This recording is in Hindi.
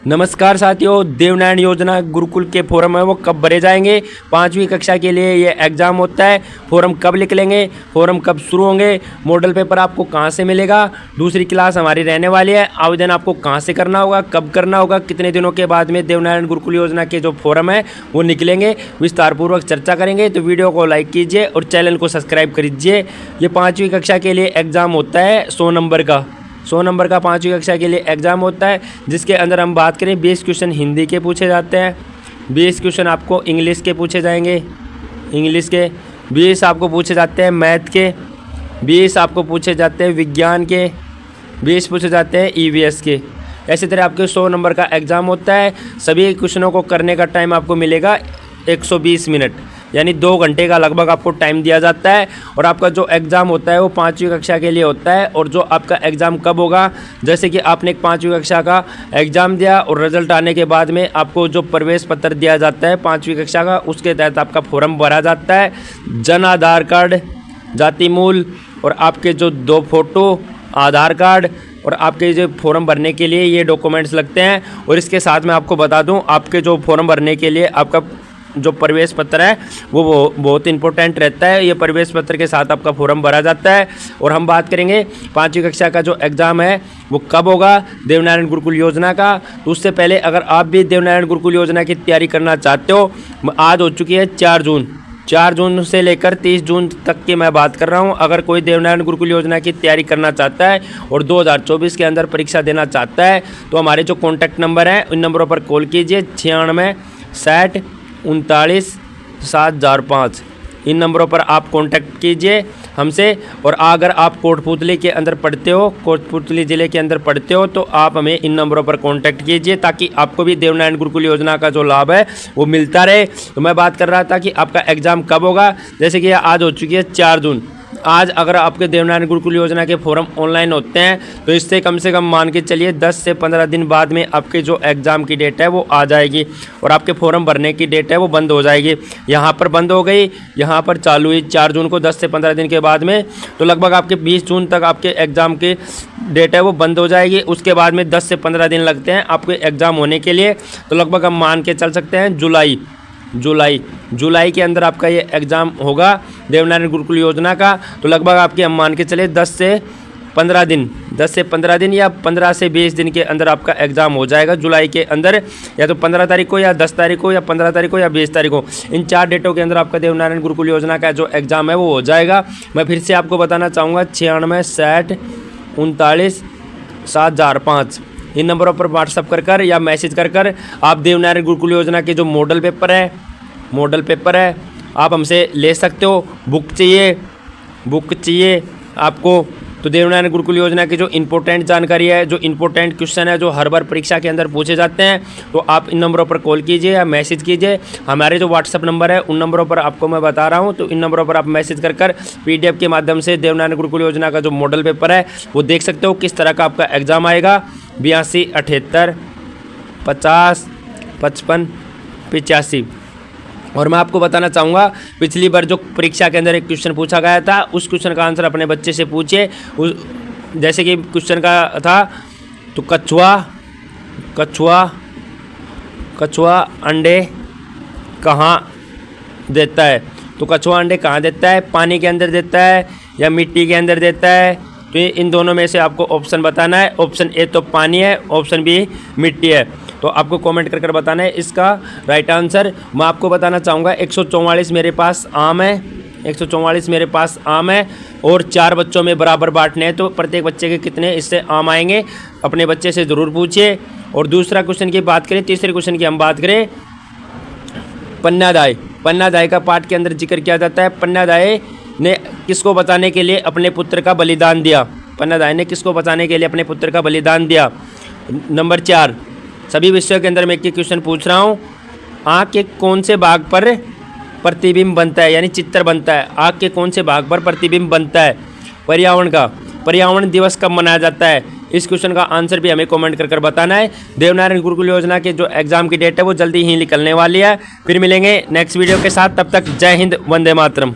नमस्कार साथियों, देवनारायण योजना गुरुकुल के फॉर्म है वो कब भरे जाएंगे। 5वीं कक्षा के लिए ये एग्ज़ाम होता है। फॉर्म कब निकलेंगे, फॉर्म कब शुरू होंगे, मॉडल पेपर आपको कहाँ से मिलेगा, दूसरी क्लास हमारी रहने वाली है, आवेदन आपको कहाँ से करना होगा, कब करना होगा, कितने दिनों के बाद में देवनारायण गुरुकुल योजना के जो फॉर्म है वो निकलेंगे, विस्तारपूर्वक चर्चा करेंगे। तो वीडियो को लाइक कीजिए और चैनल को सब्सक्राइब कीजिए। ये 5वीं कक्षा के लिए एग्ज़ाम होता है 100 नंबर का 5वीं कक्षा के लिए एग्ज़ाम होता है, जिसके अंदर हम बात करें 20 क्वेश्चन हिंदी के पूछे जाते हैं, 20 क्वेश्चन आपको इंग्लिश के पूछे जाएंगे, इंग्लिश के 20 आपको पूछे जाते हैं, मैथ के 20 आपको पूछे जाते हैं, विज्ञान के 20 पूछे जाते हैं, ईवीएस के। ऐसी तरह आपके 100 नंबर का एग्ज़ाम होता है। सभी क्वेश्चनों को करने का टाइम आपको मिलेगा 120 मिनट, यानी 2 घंटे का लगभग आपको टाइम दिया जाता है। और आपका जो एग्ज़ाम होता है वो 5वीं कक्षा के लिए होता है। और जो आपका एग्ज़ाम कब होगा, जैसे कि आपने एक 5वीं कक्षा का एग्ज़ाम दिया और रिजल्ट आने के बाद में आपको जो प्रवेश पत्र दिया जाता है 5वीं कक्षा का, उसके तहत आपका फॉर्म भरा जाता है। जन आधार कार्ड, जाति मूल और आपके जो 2 फोटो, आधार कार्ड और आपके जो फॉर्म भरने के लिए ये डॉक्यूमेंट्स लगते हैं। और इसके साथ मैं आपको बता दूं, आपके जो फॉर्म भरने के लिए आपका जो प्रवेश पत्र है वो बहुत इंपॉर्टेंट रहता है। ये प्रवेश पत्र के साथ आपका फॉर्म भरा जाता है। और हम बात करेंगे 5वीं कक्षा का जो एग्ज़ाम है वो कब होगा देवनारायण गुरुकुल योजना का। तो उससे पहले अगर आप भी देवनारायण गुरुकुल योजना की तैयारी करना चाहते हो, आज हो चुकी है 4 जून से लेकर 30 जून तक की मैं बात कर रहा हूं। अगर कोई देवनारायण गुरुकुल योजना की तैयारी करना चाहता है और 2024 के अंदर परीक्षा देना चाहता है, तो हमारे जो कॉन्टैक्ट नंबर हैं उन नंबरों पर कॉल कीजिए। 96 60 39 7005। इन नंबरों पर आप कांटेक्ट कीजिए हमसे। और अगर आप कोटपुतली के अंदर पढ़ते हो, कोटपुतली ज़िले के अंदर पढ़ते हो, तो आप हमें इन नंबरों पर कांटेक्ट कीजिए ताकि आपको भी देवनारायण गुरुकुल योजना का जो लाभ है वो मिलता रहे। तो मैं बात कर रहा था कि आपका एग्ज़ाम कब होगा। जैसे कि आज हो चुकी है 4 जून। आज अगर आपके देवनारायण गुरुकुल योजना के फॉर्म ऑनलाइन होते हैं तो इससे कम से कम मान के चलिए 10 से 15 दिन बाद में आपके जो एग्ज़ाम की डेट है वो आ जाएगी और आपके फॉर्म भरने की डेट है वो बंद हो जाएगी। यहाँ पर बंद हो गई, यहाँ पर चालू हुई 4 जून को। 10 से 15 दिन के बाद में तो लगभग आपके 20 जून तक आपके एग्ज़ाम की डेट है वो बंद हो जाएगी। उसके बाद में 10 से 15 दिन लगते हैं आपके एग्ज़ाम होने के लिए। तो लगभग हम मान के चल सकते हैं जुलाई के अंदर आपका ये एग्ज़ाम होगा देवनारायण गुरुकुल योजना का। तो लगभग आपके हम मान के चले 10 से 15 दिन या 15 से 20 दिन के अंदर आपका एग्ज़ाम हो जाएगा जुलाई के अंदर। या तो 15 तारीख को या 10 तारीख को या 15 तारीख को या 20 तारीख को, इन 4 डेटों के अंदर आपका देवनारायण गुरुकुल योजना का जो एग्ज़ाम है वो हो जाएगा। मैं फिर से आपको बताना चाहूँगा 96 60 39 7005। इन नंबरों पर व्हाट्सअप कर या मैसेज कर आप देवनारायण गुरुकुल योजना के जो मॉडल पेपर है आप हमसे ले सकते हो। बुक चाहिए आपको तो देवनारायण गुरुकुल योजना की जो इंपॉर्टेंट जानकारी है, जो इंपॉर्टेंट क्वेश्चन है, जो हर बार परीक्षा के अंदर पूछे जाते हैं, तो आप इन नंबरों पर कॉल कीजिए या मैसेज कीजिए। हमारे जो व्हाट्सअप नंबर है उन नंबरों पर आपको मैं बता रहा हूं, तो इन नंबरों पर आप मैसेज कर PDF के माध्यम से देवनारायण गुरुकुल योजना का जो मॉडल पेपर है वो देख सकते हो किस तरह का आपका एग्ज़ाम आएगा। 82 78 50 55 85। और मैं आपको बताना चाहूँगा, पिछली बार जो परीक्षा के अंदर एक क्वेश्चन पूछा गया था उस क्वेश्चन का आंसर अपने बच्चे से पूछिए। जैसे कि क्वेश्चन का था, तो कछुआ अंडे कहाँ देता है। तो कछुआ अंडे कहाँ देता है, पानी के अंदर देता है या मिट्टी के अंदर देता है। तो इन दोनों में से आपको ऑप्शन बताना है। ऑप्शन ए तो पानी है, ऑप्शन बी मिट्टी है। तो आपको कमेंट कर बताना है इसका राइट आंसर। मैं आपको बताना चाहूँगा 144 मेरे पास आम है, 144 मेरे पास आम है और 4 बच्चों में बराबर बांटने हैं। तो प्रत्येक बच्चे के कितने इससे आम आएंगे, अपने बच्चे से ज़रूर पूछिए। और दूसरा क्वेश्चन की बात करें, तीसरे क्वेश्चन की हम बात करें, पन्नादाय का पाठ के अंदर जिक्र किया जाता है। पन्नादाय ने किसको बचाने के लिए अपने पुत्र का बलिदान दिया। नंबर 4, सभी विषयों के अंदर मैं एक क्वेश्चन पूछ रहा हूँ। आँख के कौन से भाग पर प्रतिबिंब बनता है, यानी चित्र बनता है। आँख के कौन से भाग पर प्रतिबिंब बनता है। पर्यावरण दिवस कब मनाया जाता है। इस क्वेश्चन का आंसर भी हमें कमेंट कर बताना है। देवनारायण गुरुकुल योजना के जो एग्ज़ाम की डेट है वो जल्दी ही निकलने वाली है। फिर मिलेंगे नेक्स्ट वीडियो के साथ, तब तक जय हिंद, वंदे मातरम।